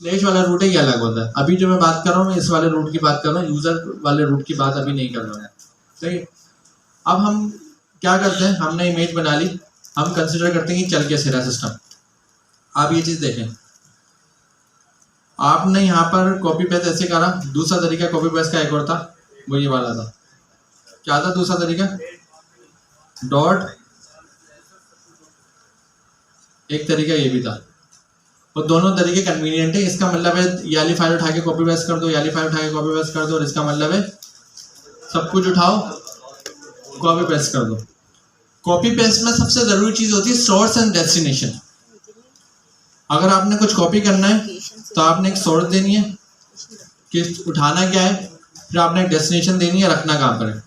Slash वाला root है ये अलग होता है। अभी जो मैं बात कर रहा हूँ इस वाले रूट की बात कर रहा हूँ, यूजर वाले रूट की बात अभी नहीं कर रहा हूँ। सही। अब हम क्या करते हैं, हमने इमेज बना ली, हम कंसिडर करते हैं कि चल कैसे रहा सिस्टम। आप ये चीज देखें, आपने यहाँ पर कॉपी पेस्ट ऐसे करा। दूसरा तरीका कॉपी पेस्ट का एक और था, वो ये वाला था। क्या था दूसरा तरीका? डॉट, एक तरीका ये भी था। और दोनों तरीके कन्वीनियंट है। इसका मतलब है ये वाली फाइल उठा के कॉपी पेस्ट कर दो, ये वाली फाइल उठा के कॉपी पेस्ट कर दो, और इसका मतलब है सब कुछ उठाओ कॉपी पेस्ट कर दो। कॉपी पेस्ट में सबसे जरूरी चीज होती है सोर्स एंड डेस्टिनेशन। अगर आपने कुछ कॉपी करना है तो आपने एक सोर्स देनी है कि उठाना क्या है, फिर आपने एक डेस्टिनेशन देनी है रखना कहाँ पर है।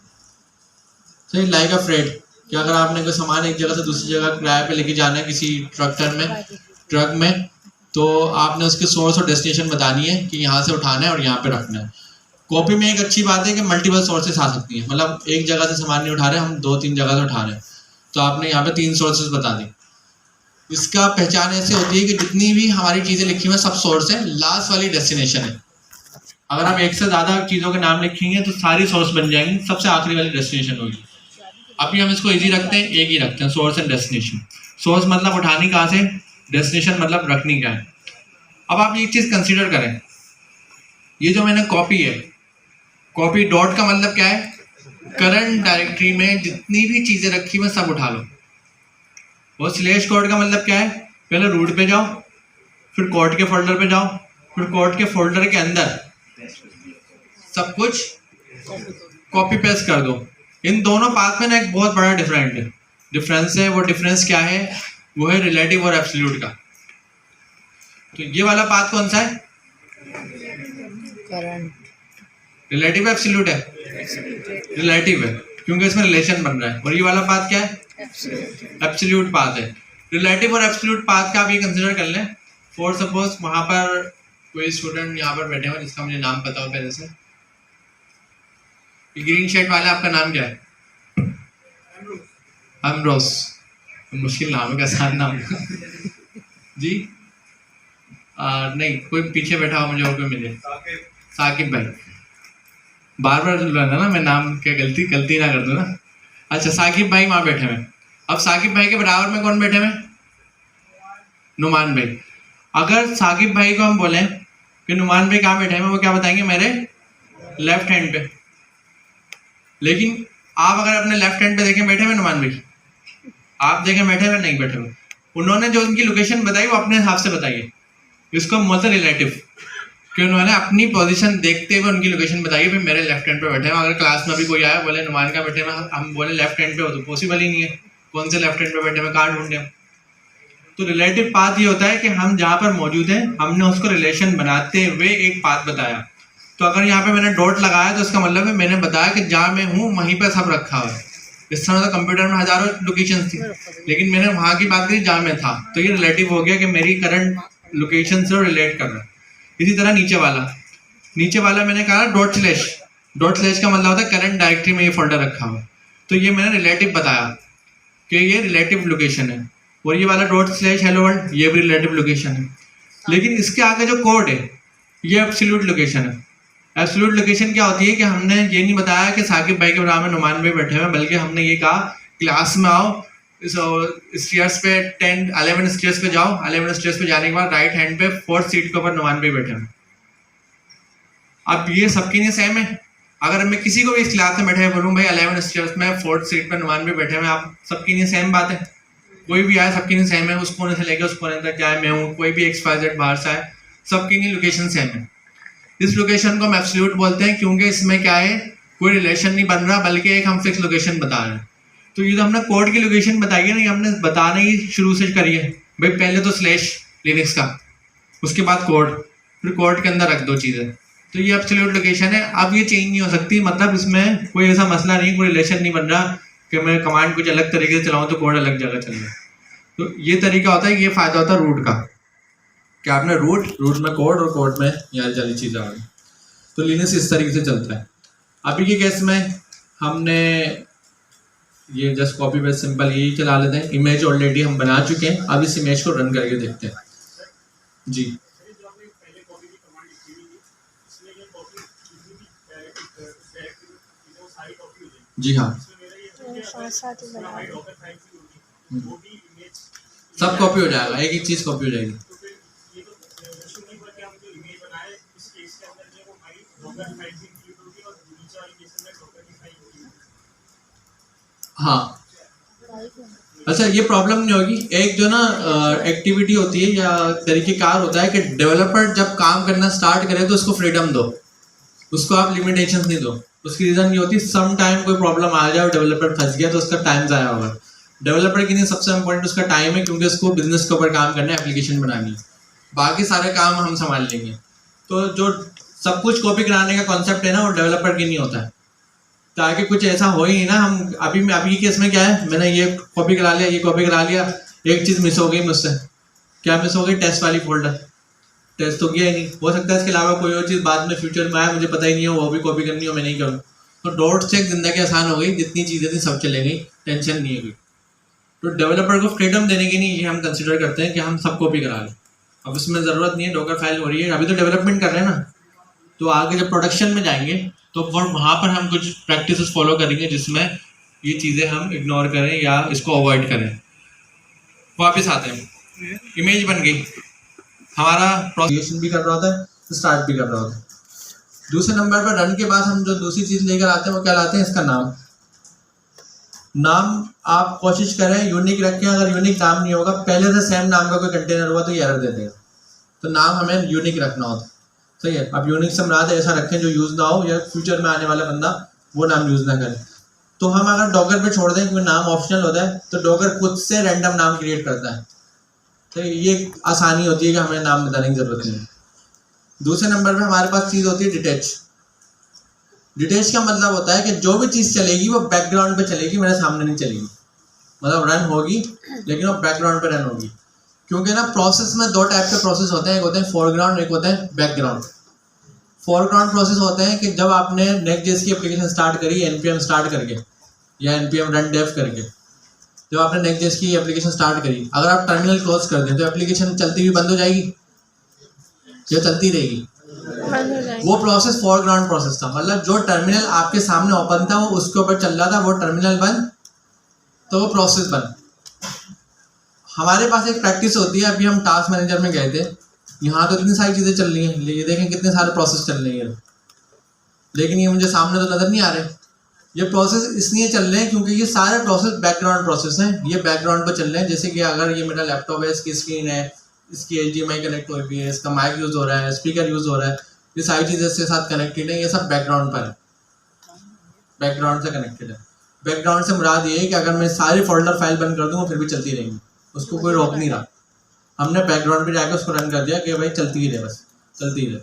सही। लाइक अ फ्रेट, कि अगर आपने कोई सामान एक जगह से दूसरी जगह किराए पे लेके जाना है किसी ट्रक में, तो आपने उसके सोर्स और डेस्टिनेशन बतानी है कि यहाँ से उठाना है और यहाँ पे रखना है। कॉपी में एक अच्छी बात है कि मल्टीपल सोर्सेस आ सकती है, मतलब एक जगह से सामान नहीं उठा रहे, हम 2-3 जगह से उठा रहे हैं, तो आपने यहाँ पे 3 सोर्सेस बता दी। इसका पहचान ऐसे होती है कि जितनी भी हमारी चीज़ें लिखी हुई सब सोर्स है, लास्ट वाली डेस्टिनेशन है। अगर आप एक से ज़्यादा चीज़ों के नाम लिखेंगे तो सारी सोर्स बन जाएंगी, सबसे आखिरी वाली डेस्टिनेशन होगी। अभी हम इसको इजी रखते हैं, एक ही रखते हैं, सोर्स एंड डेस्टिनेशन। सोर्स मतलब उठानी कहाँ से, डेस्टिनेशन मतलब रखनी क्या है। अब आप ये चीज़ कंसीडर करें, ये जो मैंने कॉपी है, कॉपी डॉट का मतलब क्या है, करंट डायरेक्टरी में जितनी भी चीज़ें रखी हुई सब उठा लो। और स्लैश कोड का मतलब क्या है, पहले रूट पे जाओ, फिर कोड के फोल्डर पे जाओ, फिर कोड के फोल्डर के अंदर सब कुछ कॉपी पेस्ट कर दो। इन दोनों पाथ में ना एक बहुत बड़ा डिफरेंस है। वो डिफरेंस क्या है, वो है रिलेटिव और एब्सोल्यूट का। तो ये वाला पाथ कौन सा है, रिलेटिव एब्सोल्यूट है, रिलेटिव है क्योंकि इसमें रिलेशन बन रहा है। और ये वाला पाथ क्या है, एब्सोल्यूट पाथ है। रिलेटिव और एब्सोल्यूट पाथ का आप ये कंसिडर कर लें। फॉर सपोज वहां पर कोई स्टूडेंट यहाँ पर बैठे हुए जिसका मुझे नाम पता हो पहले से, ग्रीन शर्ट वाला, आपका नाम क्या है? अमरोज। मुश्किल नाम है, कैसा नाम जी? नहीं, कोई पीछे बैठा हो मुझे और कोई मिले। साकिब भाई। बार बार ना मैं नाम क्या गलती ना कर दूं ना। अच्छा, साकिब भाई वहां बैठे हुए। अब साकिब भाई के बराबर में कौन बैठे हुए? नुमान भाई। अगर साकिब भाई को हम बोलें कि नुमान भाई कहाँ बैठे हैं, वो क्या बताएंगे, मेरे लेफ्ट हैंड पे। लेकिन आप अगर अपने लेफ्ट हैंड पे देखें, बैठे हुए नुमान भाई, आप देखें बैठे हुए, नहीं बैठे हुए। उन्होंने जो उनकी लोकेशन बताई वो अपने हिसाब से बताइए, इसको हम बोलते हैं रिलेटिव, कि उन्होंने अपनी पोजीशन देखते हुए उनकी लोकेशन बताई, भाई मेरे लेफ्ट हैंड पे बैठे हैं। अगर क्लास में भी कोई आया बोले नुमान का बैठे हैं, हम बोले लेफ्ट हैंड पे हो, तो पॉसिबल ही नहीं है। कौन से लेफ्ट हैंड पे बैठे हैं, कहाँ ढूंढे। तो रिलेटिव पाथ ये होता है कि हम जहाँ पर मौजूद हैं हमने उसको रिलेशन बनाते हुए एक पाथ बताया। तो अगर यहाँ पे मैंने डॉट लगाया तो इसका मतलब है मैंने बताया कि जहाँ मैं हूँ वहीं पर सब रखा हुआ है। इस तरह तो कंप्यूटर में हजारों लोकेशन थी, लेकिन मैंने वहाँ की बात करी जहाँ मैं था, तो ये रिलेटिव हो गया कि मेरी करंट लोकेशन से रिलेट कर रहा है। इसी तरह नीचे वाला मैंने कहा डॉट स्लैश का मतलब होता है करंट डायरेक्टरी में ये फोल्डर रखा हुआ है, तो ये मैंने रिलेटिव बताया कि ये रिलेटिव लोकेशन है। और ये वाला डॉट स्लैश हेलो वर्ल्ड, ये भी रिलेटिव लोकेशन है। लेकिन इसके आगे जो कोड है ये एब्सोल्यूट लोकेशन है। एब्सोल्यूट लोकेशन क्या होती है कि हमने ये नहीं बताया कि साकिब भाई के बराबर नुमान भाई बैठे हुए, बल्कि हमने ये कहा क्लास में आओ, स्टेयर्स पे 11 स्टेयर्स पे जाओ, 11 स्टेयर्स पे जाने के बाद राइट हैंड पे 4th सीट के ऊपर नुमान भाई बैठे हैं। अब ये सबके लिए सेम है। अगर मैं किसी को भी इस क्लास में बैठे हुए बोलूँ भाई 11 स्टेयर्स में 4th सीट पे नुमान भाई बैठे हुए, आप सबके लिए सेम बात है। कोई भी आए सबके लिए सेम है, उस कोने से लेकर उस कोने तक चाहे मैं हूँ, कोई भी XYZ बाहर से आए, सबके लिए लोकेशन सेम है। इस लोकेशन को हम एब्सोल्यूट बोलते हैं क्योंकि इसमें क्या है, कोई रिलेशन नहीं बन रहा, बल्कि एक हम फिक्स लोकेशन बता रहे हैं। तो ये तो हमने कोड की लोकेशन बताई है ना, ये हमने बताना ही शुरू से करी है भाई। पहले तो स्लैश लिनक्स का, उसके बाद कोड, फिर कोड के अंदर रख दो चीज़ें, तो ये एब्सोल्यूट लोकेशन है। अब ये चेंज नहीं हो सकती, मतलब इसमें कोई ऐसा मसला नहीं, कोई रिलेशन नहीं बन रहा कि मैं कमांड कुछ अलग तरीके से चलाऊँ तो कोड अलग जगह चल रहा है। तो ये तरीका होता है, ये फायदा होता है रूट का, कि आपने रूट में कोड और कोड में यहाँ सारी चीज़ें आ गई। तो लिनक्स इस तरीके से चलता है। अभी के केस में हमने ये जस्ट कॉपी पेस्ट सिंपल यही चला लेते हैं। इमेज ऑलरेडी हम बना चुके हैं, अब इस इमेज को रन करके देखते हैं जी। जी हाँ, साथ साथ ही बना दो। सब कॉपी हो जाएगा, एक एक चीज़ कॉपी हो जाएगी। हाँ, अच्छा ये प्रॉब्लम नहीं होगी। एक जो ना एक्टिविटी होती है या तरीक़ेकार होता है कि डेवलपर जब काम करना स्टार्ट करे तो उसको फ्रीडम दो, उसको आप लिमिटेशंस नहीं दो। उसकी रीज़न ये होती है सम टाइम कोई प्रॉब्लम आ जाए और डेवलपर फंस गया तो उसका टाइम ज़ाया होगा। डेवलपर के लिए सबसे इम्पोर्टेंट उसका टाइम है, क्योंकि उसको बिजनेस के ऊपर काम करना है, एप्लीकेशन बनानी है, बाकी सारे काम हम संभाल लेंगे। तो जो सब कुछ कॉपी कराने का कॉन्सेप्ट है ना, वो डेवलपर की नहीं होता है, ताकि कुछ ऐसा हो ही नहीं ना। हम अभी केस में क्या है, मैंने ये कॉपी करा लिया, ये कॉपी करा लिया, एक चीज़ मिस हो गई मुझसे। क्या मिस हो गई? टेस्ट वाली फोल्डर। टेस्ट तो किया ही नहीं, हो सकता है इसके अलावा कोई और चीज़ बाद में फ्यूचर में आए, मुझे पता ही नहीं हो, वो भी कॉपी करनी हो, मैं नहीं करूँ। तो डॉट से ज़िंदगी आसान हो गई, जितनी चीज़ें थी सब चले गई, टेंशन नहीं है कोई। तो डेवलपर को फ्रीडम देने के लिए ये हम कंसिडर करते हैं कि हम सब कॉपी करा लें। अब इसमें ज़रूरत नहीं है, डॉकर फाइल हो रही है, अभी तो डेवलपमेंट कर रहे हैं ना, तो आगे जब प्रोडक्शन में जाएंगे तो वहाँ पर हम कुछ प्रैक्टिसेस फॉलो करेंगे जिसमें ये चीज़ें हम इग्नोर करें या इसको अवॉइड करें। वापस आते हैं, इमेज बन गई, हमारा प्रोसेस भी कर रहा होता है, स्टार्ट भी कर रहा होता है। दूसरे नंबर पर रन के बाद हम जो दूसरी चीज़ लेकर आते हैं वो क्या लाते हैं? इसका नाम आप कोशिश करें यूनिक रखें। अगर यूनिक नाम नहीं होगा, पहले से सेम नाम का कोई कंटेनर हुआ तो ये एरर दे देगा। तो नाम हमें यूनिक रखना होता है, सही है। अब यूनिक से मुराद ऐसा रखें जो यूज़ ना हो या फ्यूचर में आने वाला बंदा वो नाम यूज़ ना करे। तो हम अगर डॉगर पे छोड़ दें, क्योंकि नाम ऑप्शनल होता है, तो डॉगर खुद से रैंडम नाम क्रिएट करता है। तो ये आसानी होती है कि हमें नाम बताने की ज़रूरत नहीं है। दूसरे नंबर पे हमारे पास चीज़ होती है डिटेच। डिटेच का मतलब होता है कि जो भी चीज़ चलेगी वो बैकग्राउंड पे चलेगी, मेरे सामने नहीं चलेगी। मतलब रन होगी लेकिन वो बैकग्राउंड पे रन होगी, क्योंकि ना प्रोसेस में दो टाइप के प्रोसेस होते हैं, एक होते हैं फोरग्राउंड, एक होते हैं बैकग्राउंड। फोरग्राउंड प्रोसेस होते हैं कि जब आपने नेक्स्ट.जेएस की एप्लीकेशन स्टार्ट करी npm स्टार्ट करके या npm रन डेव करके, जब आपने नेक्स्ट.जेएस की एप्लीकेशन स्टार्ट करी, अगर आप टर्मिनल क्लोज कर दें तो एप्लीकेशन चलती हुई बंद हो जाएगी या चलती रहेगी? वो प्रोसेस फोरग्राउंड प्रोसेस था। मतलब जो टर्मिनल आपके सामने ओपन था वो उसके ऊपर चल रहा था, वो टर्मिनल बंद तो वो प्रोसेस बंद। हमारे पास एक प्रैक्टिस होती है, अभी हम टास्क मैनेजर में गए थे, यहाँ तो इतनी सारी चीज़ें चल रही हैं, ये देखें कितने सारे प्रोसेस चल रहे हैं, लेकिन ये मुझे सामने तो नज़र नहीं आ रहे। ये प्रोसेस इसलिए चल रहे हैं क्योंकि ये सारे प्रोसेस बैकग्राउंड प्रोसेस हैं, ये बैकग्राउंड पर चल रहे हैं। जैसे कि अगर ये मेरा लैपटॉप है, इसकी स्क्रीन है, इसकी HDMI कनेक्ट हो रही है, इसका माइक यूज़ हो रहा है, स्पीकर यूज़ हो रहा है, ये सारी चीज़ें इसके साथ कनेक्टेड है, ये सब बैकग्राउंड पर है, बैकग्राउंड से कनेक्टेड है। बैकग्राउंड से मुराद ये है कि अगर मैं सारी फोल्डर फाइल बंद कर दूँ फिर भी चलती रहेंगी, उसको कोई रोक नहीं रहा। हमने बैकग्राउंड पे जाकर उसको रन कर दिया कि भाई चलती ही रहे, बस चलती ही रहे।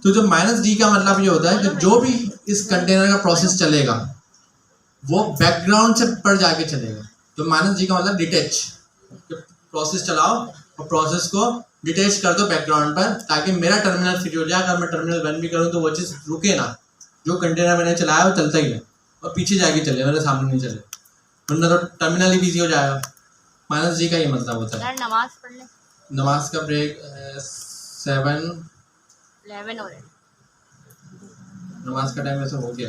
तो जो -d का मतलब ये होता है कि जो भी इस कंटेनर का प्रोसेस चलेगा वो बैकग्राउंड से पर जाके चलेगा। तो -d का मतलब डिटेच, प्रोसेस चलाओ और प्रोसेस को डिटेच कर दो बैकग्राउंड पर, ताकि मेरा टर्मिनल फ्री हो जाए। अगर मैं टर्मिनल बंद भी करूँ तो वो चीज़ रुके ना, जो कंटेनर मैंने चलाया वो चलता ही है और पीछे जाके चले, मेरे सामने नहीं चले, वरना तो टर्मिनल ही बिजी हो जाएगा। -d का ये मतलब होता है। नमाज पढ़ ले। नमाज का ब्रेक 7:11 हो रहा है। नमाज का टाइम ऐसा हो गया।